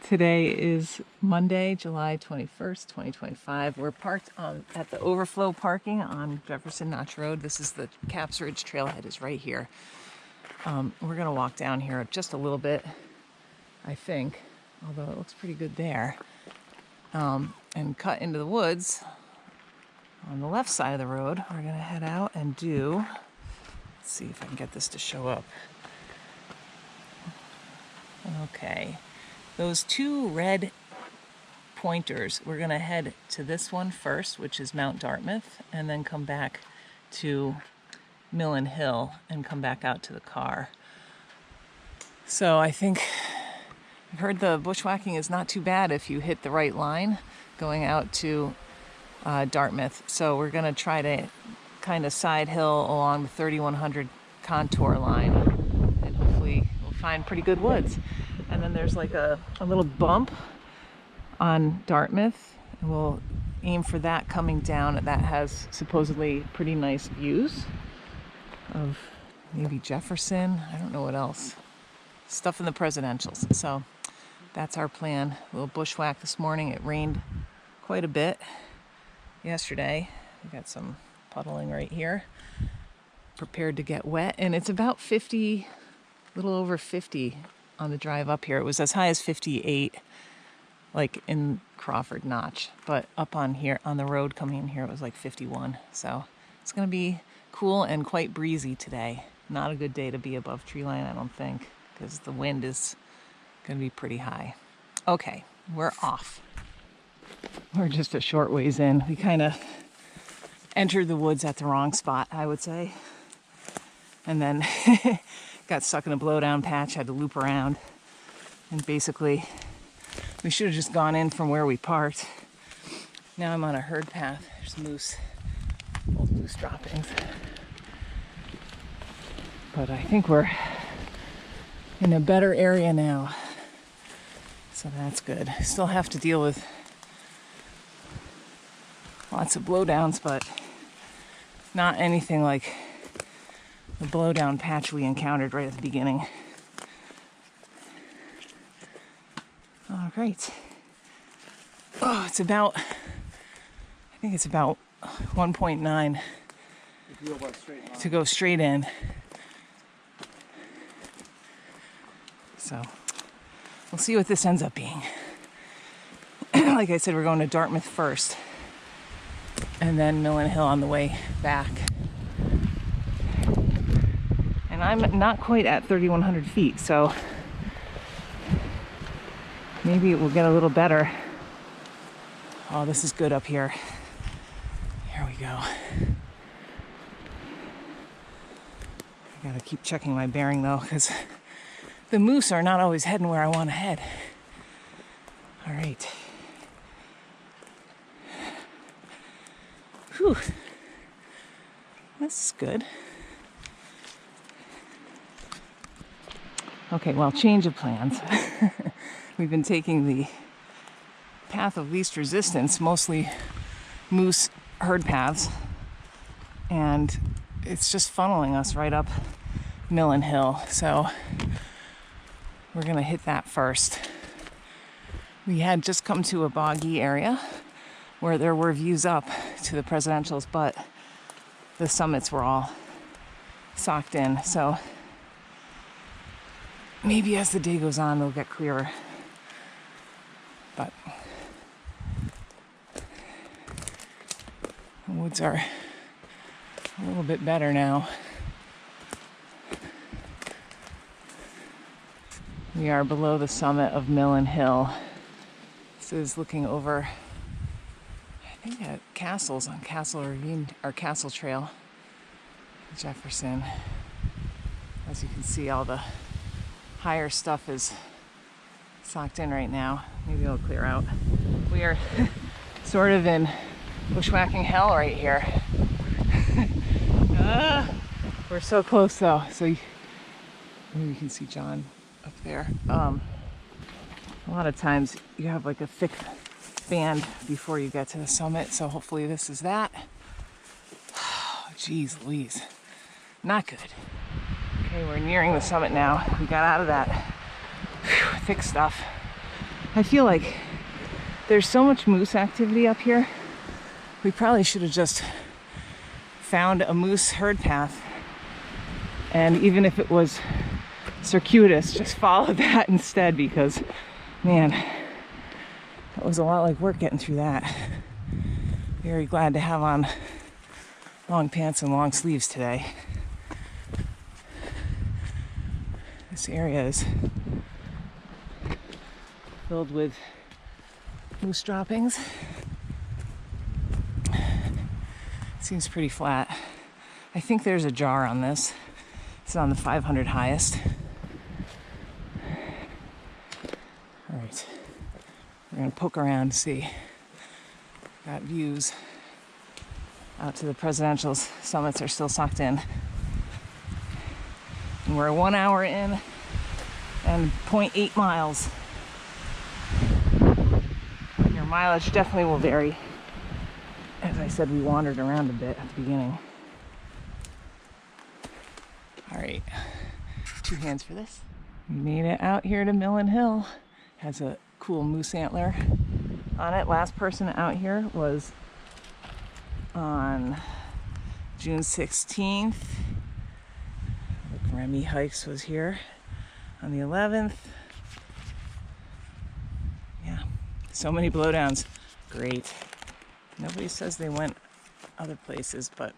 Today is Monday, July 21st, 2025. We're parked at the overflow parking on Jefferson Notch Road. This is the Caps Ridge trailhead is right here. We're gonna walk down here just a little bit, I think, although it looks pretty good there, and cut into the woods on the left side of the road. We're gonna head out and do, let's see if I can get this to show up. Okay. Those two red pointers, we're gonna head to this one first, which is Mount Dartmouth, and then come back to Millen Hill and come back out to the car. So I think I've heard the bushwhacking is not too bad if you hit the right line going out to Dartmouth. So we're gonna try to kind of side hill along the 3100 contour line, and hopefully we'll find pretty good woods. And then there's like a little bump on Dartmouth, and we'll aim for that coming down. That has supposedly pretty nice views of maybe Jefferson. I don't know what else. Stuff in the presidentials. So that's our plan. We'll bushwhack this morning. It rained quite a bit yesterday. We got some puddling right here. Prepared to get wet. And it's about 50, a little over 50 on the drive up here. It was as high as 58, like in Crawford Notch, but up on here on the road coming in here it was like 51. So it's gonna be cool and quite breezy today. Not a good day to be above tree line, I don't think, because the wind is gonna be pretty high. Okay, we're off. We're just a short ways in. We kind of entered the woods at the wrong spot, I would say, and then got stuck in a blowdown patch, had to loop around, and basically we should have just gone in from where we parked. Now I'm on a herd path. There's moose, old moose droppings. But I think we're in a better area now, so that's good. Still have to deal with lots of blowdowns, but not anything like the blowdown patch we encountered right at the beginning. All right. Oh, it's about, I think it's about 1.9 to go straight in. So we'll see what this ends up being. Like I said, we're going to Dartmouth first, and then Millen Hill on the way back. And I'm not quite at 3,100 feet, so maybe it will get a little better. Oh, this is good up here. Here we go. I gotta keep checking my bearing though, because the moose are not always heading where I want to head. All right. Whew. This is good. Okay, well, change of plans. We've been taking the path of least resistance, mostly moose herd paths, and it's just funneling us right up Millen Hill. So we're gonna hit that first. We had just come to a boggy area where there were views up to the presidentials, but the summits were all socked in. So maybe as the day goes on, they'll get clearer. But the woods are a little bit better now. We are below the summit of Millen Hill. This is looking over, I think, at castles on Castle Ravine, or Castle Trail, Jefferson. As you can see, all the higher stuff is socked in right now. Maybe it'll clear out. We are sort of in bushwhacking hell right here. We're so close though. So maybe you can see John up there. A lot of times you have like a thick band before you get to the summit, so hopefully this is that. Jeez Louise, not good. Okay, we're nearing the summit now. We got out of that fix stuff. I feel like there's so much moose activity up here. We probably should have just found a moose herd path, and even if it was circuitous, just follow that instead, because man, that was a lot like work getting through that. Very glad to have on long pants and long sleeves today. This area is filled with moose droppings. Seems pretty flat. I think there's a jar on this. It's on the 500 highest. All right, we're gonna poke around and see. Got views out to the presidential summits are still sucked in. And we're 1 hour in and 0.8 miles. Your mileage definitely will vary. As I said, we wandered around a bit at the beginning. All right, 2 hands for this. We made it out here to Millen Hill. Has a cool moose antler on it. Last person out here was on June 16th. Remy Hikes was here on the 11th. Yeah, so many blowdowns. Great. Nobody says they went other places, but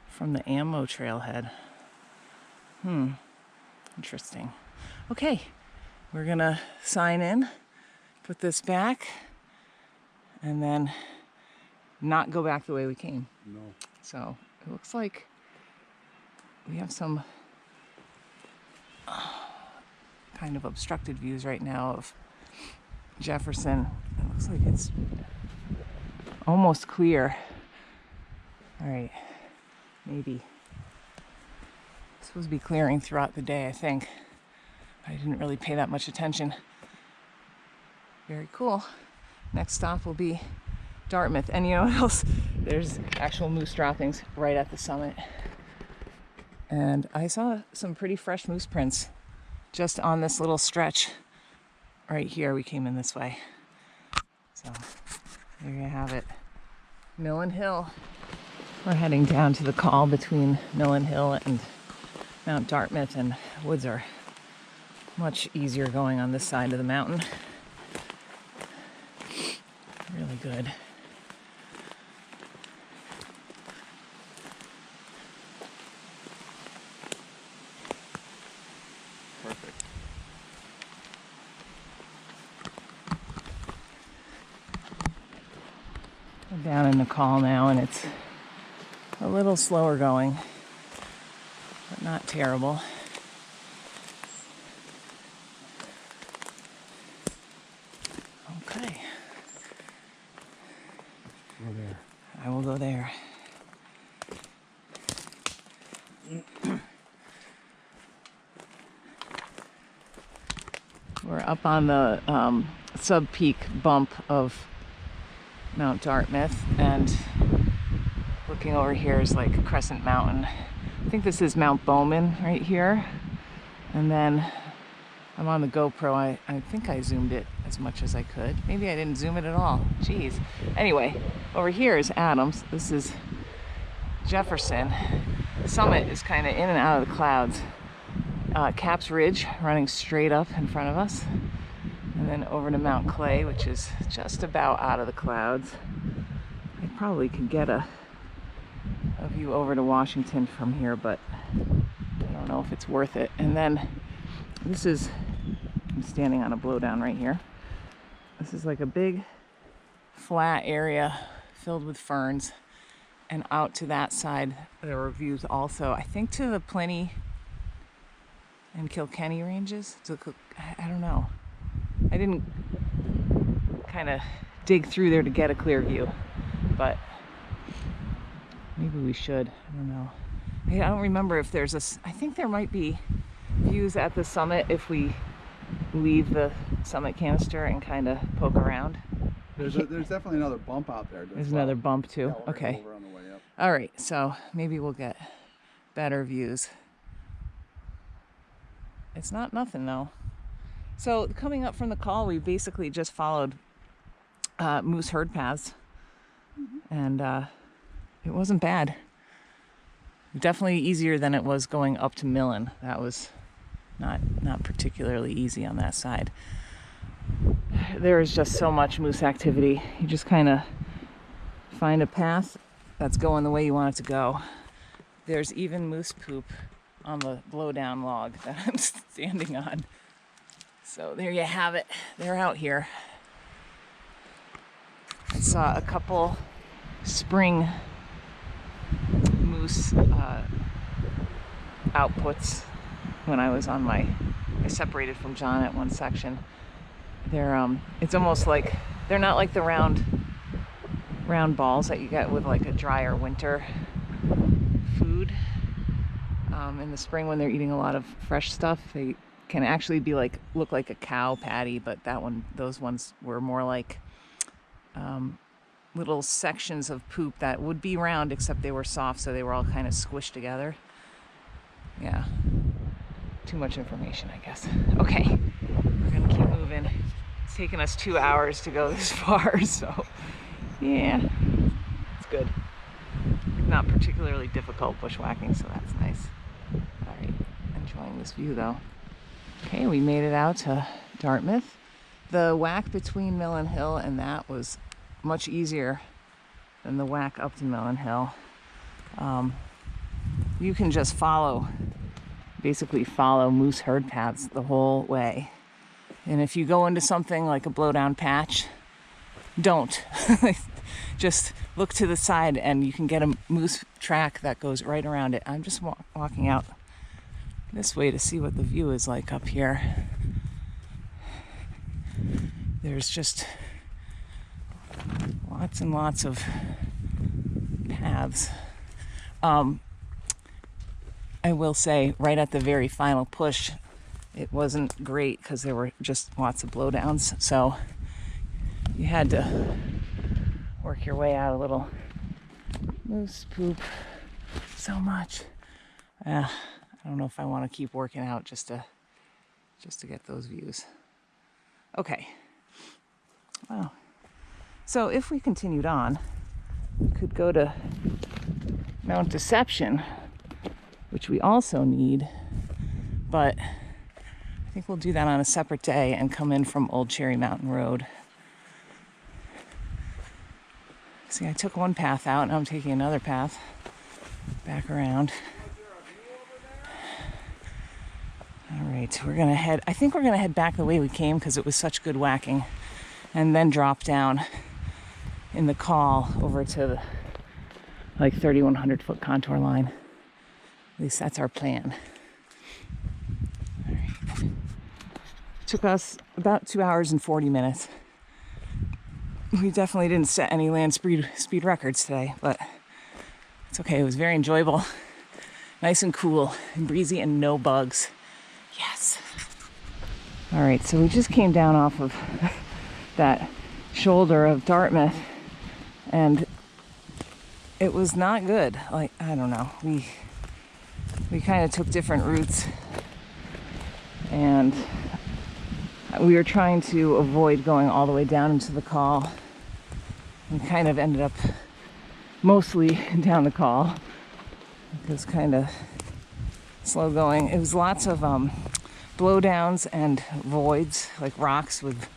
from the ammo trailhead. Interesting. Okay, we're gonna sign in, put this back, and then not go back the way we came. No. So it looks like we have some kind of obstructed views right now of Jefferson. It looks like it's almost clear. All right, maybe. It's supposed to be clearing throughout the day, I think. I didn't really pay that much attention. Very cool. Next stop will be Dartmouth. And you know what else? There's actual moose droppings right at the summit. And I saw some pretty fresh moose prints just on this little stretch right here. We came in this way. So there you have it. Millen Hill. We're heading down to the col between Millen Hill and Mount Dartmouth, and woods are much easier going on this side of the mountain. Really good. Perfect. We're down in the col now, and it's a little slower going, but not terrible. Okay. Go there. I will go there. We're up on the sub-peak bump of Mount Dartmouth, and looking over here is like Crescent Mountain. I think this is Mount Bowman right here. And then I'm on the GoPro. I think I zoomed it as much as I could. Maybe I didn't zoom it at all. Jeez. Anyway, over here is Adams. This is Jefferson. The summit is kind of in and out of the clouds. Caps Ridge running straight up in front of us. And then over to Mount Clay, which is just about out of the clouds. I probably could get a view over to Washington from here, but I don't know if it's worth it. And then this is, I'm standing on a blowdown right here. This is like a big flat area filled with ferns, and out to that side there are views also, I think, to the Pliny and Kilkenny ranges. I don't know. I didn't kind of dig through there to get a clear view, but maybe we should. I don't know. I don't remember if there's I think there might be views at the summit if we leave the summit canister and kind of poke around. There's definitely another bump out there. There's another bump too. Yeah, okay. over on the way up. All right. So maybe we'll get better views. It's not nothing though. So coming up from the call, we basically just followed moose herd paths, and it wasn't bad. Definitely easier than it was going up to Millen. That was not particularly easy on that side. There is just so much moose activity. You just kind of find a path that's going the way you want it to go. There's even moose poop on the blowdown log that I'm standing on. So there you have it. They're out here. I saw a couple spring moose outputs when I was on I separated from John at one section. They're it's almost like, they're not like the round balls that you get with like a drier winter food. In the spring when they're eating a lot of fresh stuff, they can actually be like, look like a cow patty, but those ones were more like little sections of poop that would be round, except they were soft, so they were all kind of squished together. Yeah, too much information, I guess. Okay, we're gonna keep moving. It's taken us 2 hours to go this far, so yeah, it's good. Not particularly difficult bushwhacking, so that's nice. All right, enjoying this view though. Okay, we made it out to Dartmouth. The whack between Millen Hill and that was much easier than the whack up to Millen Hill. You can just basically follow moose herd paths the whole way. And if you go into something like a blowdown patch, don't. Just look to the side and you can get a moose track that goes right around it. I'm just walking out this way to see what the view is like up here. There's just lots and lots of paths. I will say, right at the very final push, it wasn't great because there were just lots of blowdowns. So you had to work your way out a little. Moose poop so much. I don't know if I want to keep working out just to get those views. Okay. Wow. So if we continued on, we could go to Mount Deception, which we also need, but I think we'll do that on a separate day and come in from Old Cherry Mountain Road. See, I took one path out, and I'm taking another path back around. All right, I think we're gonna head back the way we came because it was such good whacking, and then drop down in the call over to the 3,100 foot contour line. At least that's our plan. All right. Took us about 2 hours and 40 minutes. We definitely didn't set any land speed records today, but it's okay. It was very enjoyable, nice and cool and breezy and no bugs. Yes. All right, so we just came down off of that shoulder of Dartmouth, and it was not good. I don't know. We kind of took different routes, and we were trying to avoid going all the way down into the call. We kind of ended up mostly down the call. It was kind of slow going. It was lots of blowdowns and voids, like rocks with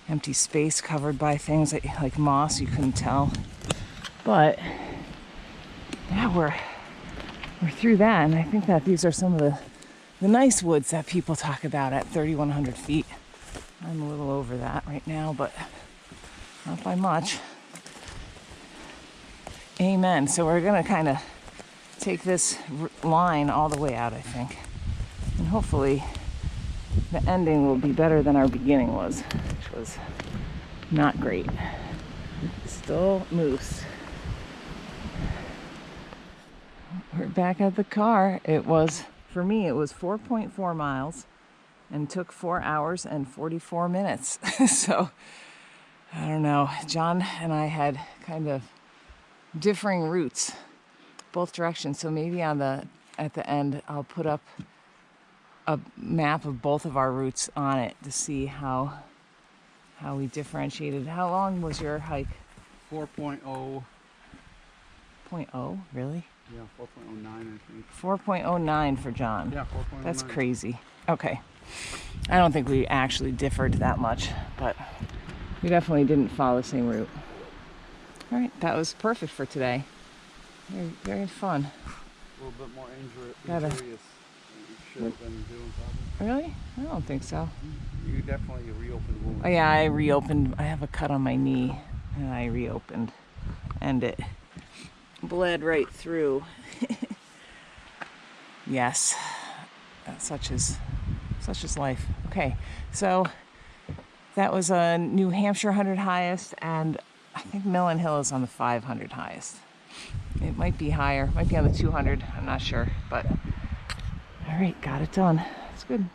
empty space covered by things like moss you couldn't tell. But yeah, we're through that, and I think that these are some of the nice woods that people talk about at 3,100 feet. I'm a little over that right now, but not by much. Amen. So we're gonna kind of take this line all the way out, I think, and hopefully the ending will be better than our beginning was, which was not great. Still moose. We're back at the car. For me, it was 4.4 miles and took 4 hours and 44 minutes. So, I don't know. John and I had kind of differing routes, both directions. So maybe at the end, I'll put up a map of both of our routes on it to see how we differentiated. How long was your hike? 4.0. 0.0, really? Yeah, 4.09, I think. 4.09 for John. Yeah, 4.09. That's crazy. Okay. I don't think we actually differed that much, but we definitely didn't follow the same route. All right, that was perfect for today. Very, very fun. A little bit more injurious Gotta- than you should have been doing, probably. Really? I don't think so. You definitely reopened wounds. Oh yeah, I reopened. I have a cut on my knee, and I reopened, and it bled right through. Yes, such is life. Okay, so that was a New Hampshire 100 highest, and I think Millen Hill is on the 500 highest. It might be higher, might be on the 200. I'm not sure, but all right, got it done. It's good.